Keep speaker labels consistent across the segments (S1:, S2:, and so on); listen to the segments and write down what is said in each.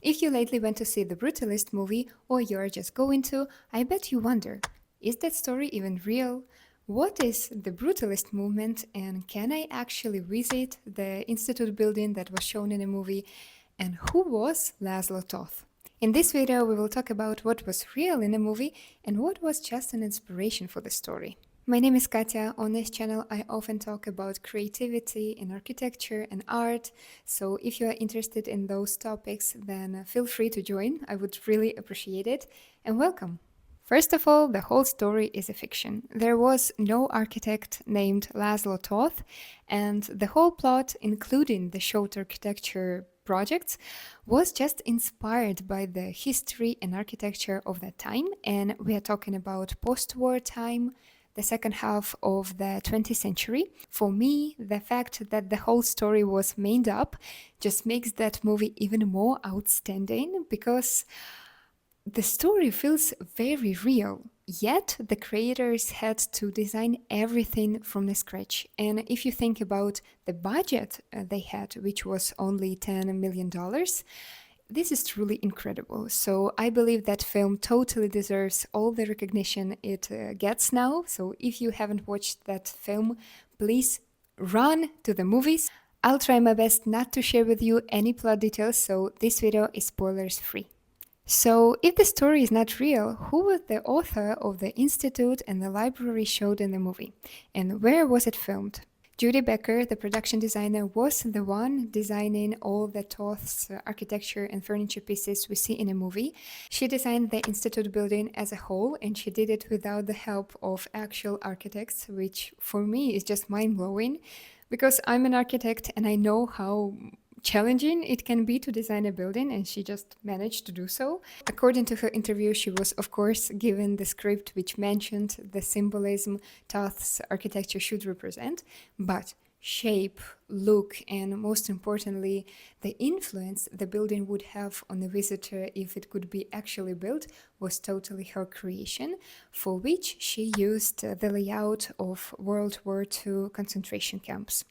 S1: If you lately went to see the Brutalist movie, or you're just going to, I bet you wonder, is that story even real? What is the Brutalist movement, and can I actually visit the Institute building that was shown in the movie? And who was László Tóth? In this video, we will talk about what was real in the movie and what was just an inspiration for the story. My name is Katya. On this channel, I often talk about creativity in architecture and art. So if you are interested in those topics, then feel free to join. I would really appreciate it. And welcome. First of all, the whole story is a fiction. There was no architect named László Tóth, and the whole plot, including the short architecture projects, was just inspired by the history and architecture of that time. And we are talking about post-war time, the second half of the 20th century. For me, the fact that the whole story was made up just makes that movie even more outstanding because the story feels very real. Yet the creators had to design everything from the scratch. And if you think about the budget they had, which was only $10 million, this is truly incredible. So I believe that film totally deserves all the recognition it gets now. So if you haven't watched that film, please run to the movies. I'll try my best not to share with you any plot details, so this video is spoilers free. So if the story is not real, who was the author of the institute and the library showed in the movie? And where was it filmed? Judy Becker, the production designer, was the one designing all the Tóth's architecture and furniture pieces we see in the movie. She designed the institute building as a whole, and she did it without the help of actual architects, which for me is just mind-blowing, because I'm an architect and I know how challenging it can be to design a building, and she just managed to do so. According to her interview, she was of course given the script which mentioned the symbolism Tóth's architecture should represent, but shape, look, and most importantly, the influence the building would have on the visitor if it could be actually built was totally her creation, for which she used the layout of World War II concentration camps.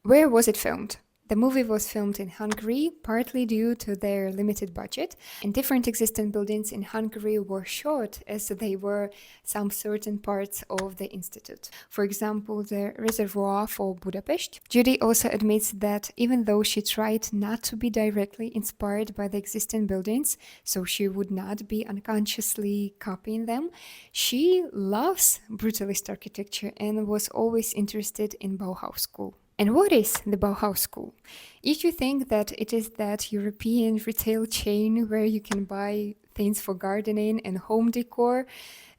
S1: Where was it filmed? The movie was filmed in Hungary, partly due to their limited budget, and different existing buildings in Hungary were shot as they were some certain parts of the institute. For example, the reservoir for Budapest. Judy also admits that even though she tried not to be directly inspired by the existing buildings, so she would not be unconsciously copying them, she loves Brutalist architecture and was always interested in Bauhaus school. And what is the Bauhaus school? If you think that it is that European retail chain where you can buy things for gardening and home decor,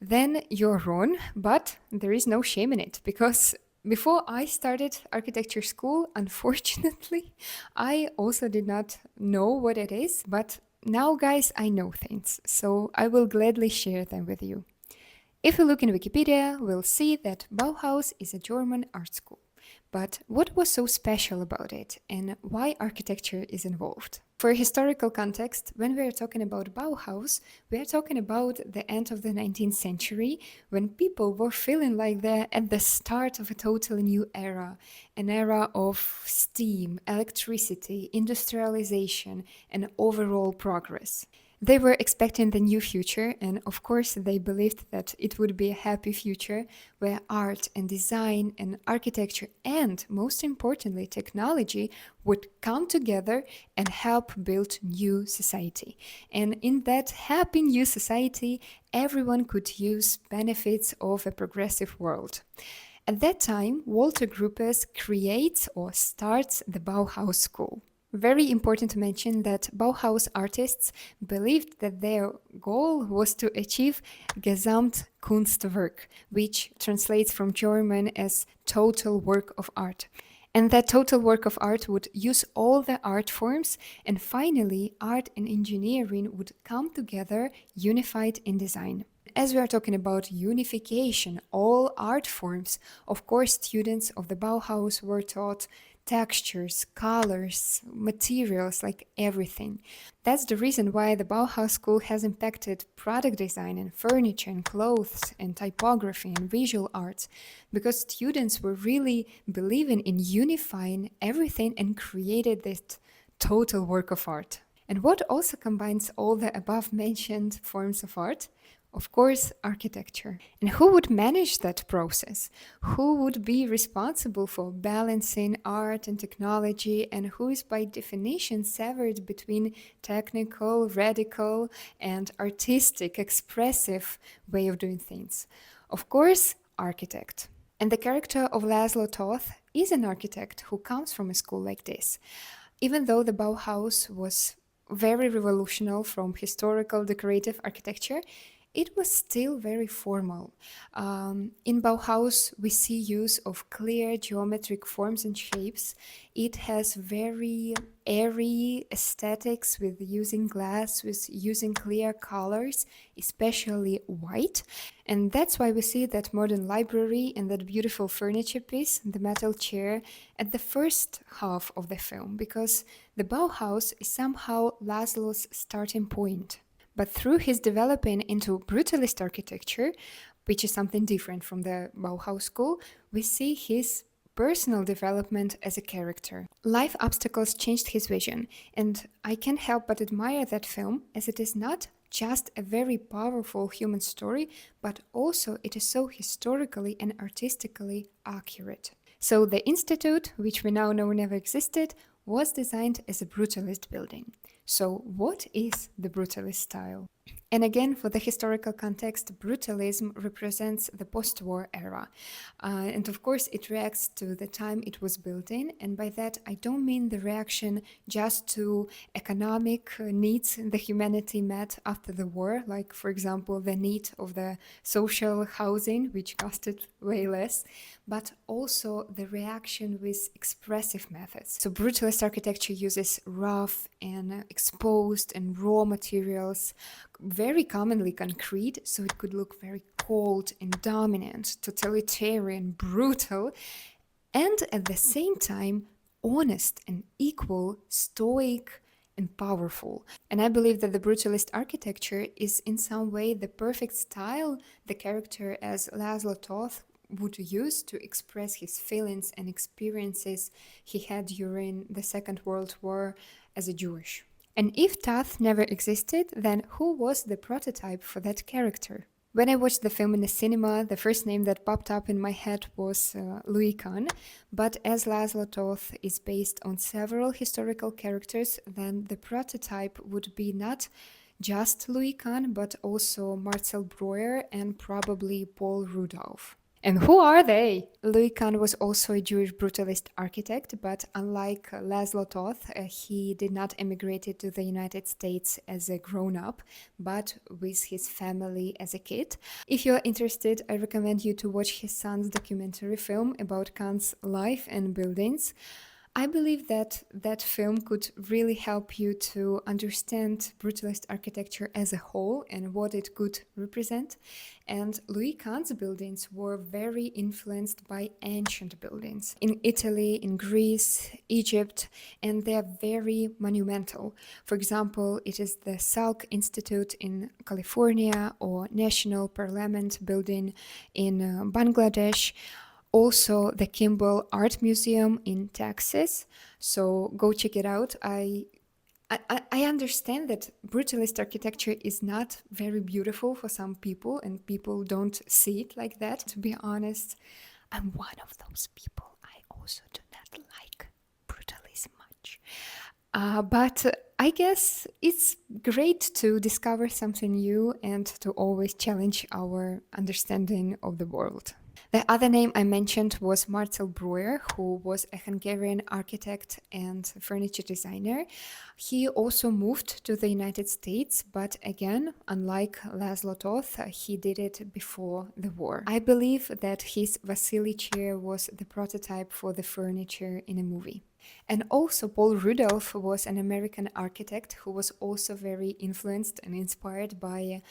S1: then you're wrong, but there is no shame in it, because before I started architecture school, unfortunately, I also did not know what it is, but now, guys, I know things, so I will gladly share them with you. If we look in Wikipedia, we'll see that Bauhaus is a German art school. But what was so special about it, and why architecture is involved? For historical context, when we are talking about Bauhaus, we are talking about the end of the 19th century, when people were feeling like they're at the start of a totally new era, an era of steam, electricity, industrialization, and overall progress. They were expecting the new future, and of course they believed that it would be a happy future where art and design and architecture and, most importantly, technology would come together and help build new society. And in that happy new society, everyone could use benefits of a progressive world. At that time, Walter Gropius creates or starts the Bauhaus school. Very important to mention that Bauhaus artists believed that their goal was to achieve Gesamtkunstwerk, which translates from German as total work of art. And that total work of art would use all the art forms, and finally, art and engineering would come together unified in design. As we are talking about unification, all art forms, of course, students of the Bauhaus were taught textures, colors, materials, like everything. That's the reason why the Bauhaus school has impacted product design and furniture and clothes and typography and visual arts, because students were really believing in unifying everything and created this total work of art. And what also combines all the above mentioned forms of art? Of course, architecture. And who would manage that process? Who would be responsible for balancing art and technology, and who is by definition severed between technical, radical, and artistic, expressive way of doing things? Of course, architect. And the character of László Tóth is an architect who comes from a school like this. Even though the Bauhaus was very revolutionary from historical decorative architecture, it was still very formal. In Bauhaus, we see use of clear geometric forms and shapes. It has very airy aesthetics with using glass, with using clear colors, especially white. And that's why we see that modern library and that beautiful furniture piece, the metal chair, at the first half of the film, because the Bauhaus is somehow Laszlo's starting point. But through his developing into brutalist architecture, which is something different from the Bauhaus school, we see his personal development as a character. Life obstacles changed his vision, and I can't help but admire that film, as it is not just a very powerful human story, but also it is so historically and artistically accurate. So the institute, which we now know never existed, was designed as a brutalist building. So what is the brutalist style? And again, for the historical context, brutalism represents the post-war era. And of course, it reacts to the time it was built in. And by that, I don't mean the reaction just to economic needs the humanity met after the war, like, for example, the need of the social housing, which costed way less, but also the reaction with expressive methods. So brutalist architecture uses rough and exposed and raw materials, very commonly concrete, so it could look very cold and dominant, totalitarian, brutal, and at the same time honest and equal, stoic and powerful. And I believe that the brutalist architecture is in some way the perfect style the character as László Tóth would use to express his feelings and experiences he had during the Second World War as a Jewish. And if Tóth never existed, then who was the prototype for that character? When I watched the film in the cinema, the first name that popped up in my head was Louis Kahn, but as László Tóth is based on several historical characters, then the prototype would be not just Louis Kahn, but also Marcel Breuer and probably Paul Rudolph. And who are they? Louis Kahn was also a Jewish brutalist architect, but unlike László Tóth, he did not emigrate to the United States as a grown-up, but with his family as a kid. If you're interested, I recommend you to watch his son's documentary film about Kahn's life and buildings. I believe that that film could really help you to understand brutalist architecture as a whole and what it could represent. And Louis Kahn's buildings were very influenced by ancient buildings in Italy, in Greece, Egypt, and they are very monumental. For example, it is the Salk Institute in California or National Parliament building in Bangladesh. Also, the Kimball Art Museum in Texas. So go check it out. I understand that brutalist architecture is not very beautiful for some people, and people don't see it like that. To be honest, I'm one of those people. I also do not like brutalism much. But I guess it's great to discover something new and to always challenge our understanding of the world. The other name I mentioned was Marcel Breuer, who was a Hungarian architect and furniture designer. He also moved to the United States, but again, unlike László Tóth, he did it before the war. I believe that his Vasily chair was the prototype for the furniture in a movie. And also Paul Rudolph was an American architect who was also very influenced and inspired by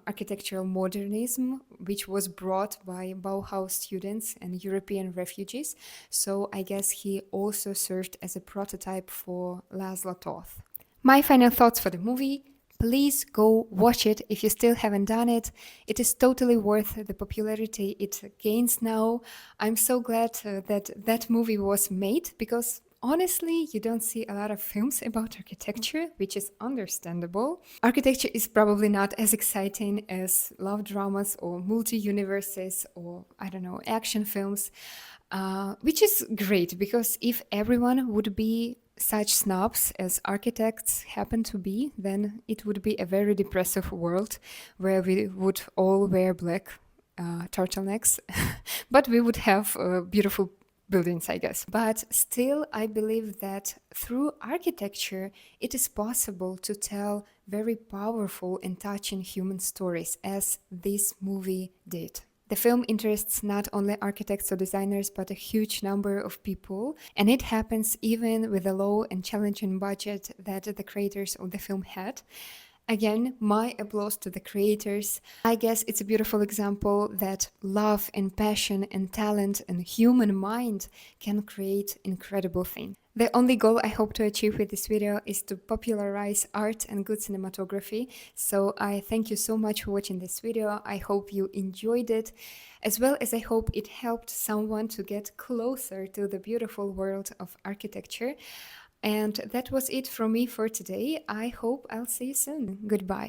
S1: architectural modernism, which was brought by Bauhaus students and European refugees. So I guess he also served as a prototype for László Tóth. My final thoughts for the movie: please go watch it if you still haven't done it. It is totally worth the popularity it gains now. I'm so glad that that movie was made, because honestly, you don't see a lot of films about architecture, which is understandable. Architecture is probably not as exciting as love dramas or multi-universes or, I don't know, action films, which is great because if everyone would be such snobs as architects happen to be, then it would be a very depressive world where we would all wear black turtlenecks, but we would have beautiful buildings, I guess. But still, I believe that through architecture, it is possible to tell very powerful and touching human stories, as this movie did. The film interests not only architects or designers, but a huge number of people, and it happens even with the low and challenging budget that the creators of the film had. Again, my applause to the creators. I guess it's a beautiful example that love and passion and talent and human mind can create incredible things. The only goal I hope to achieve with this video is to popularize art and good cinematography. So I thank you so much for watching this video. I hope you enjoyed it, as well as I hope it helped someone to get closer to the beautiful world of architecture. And that was it from me for today. I hope I'll see you soon. Goodbye.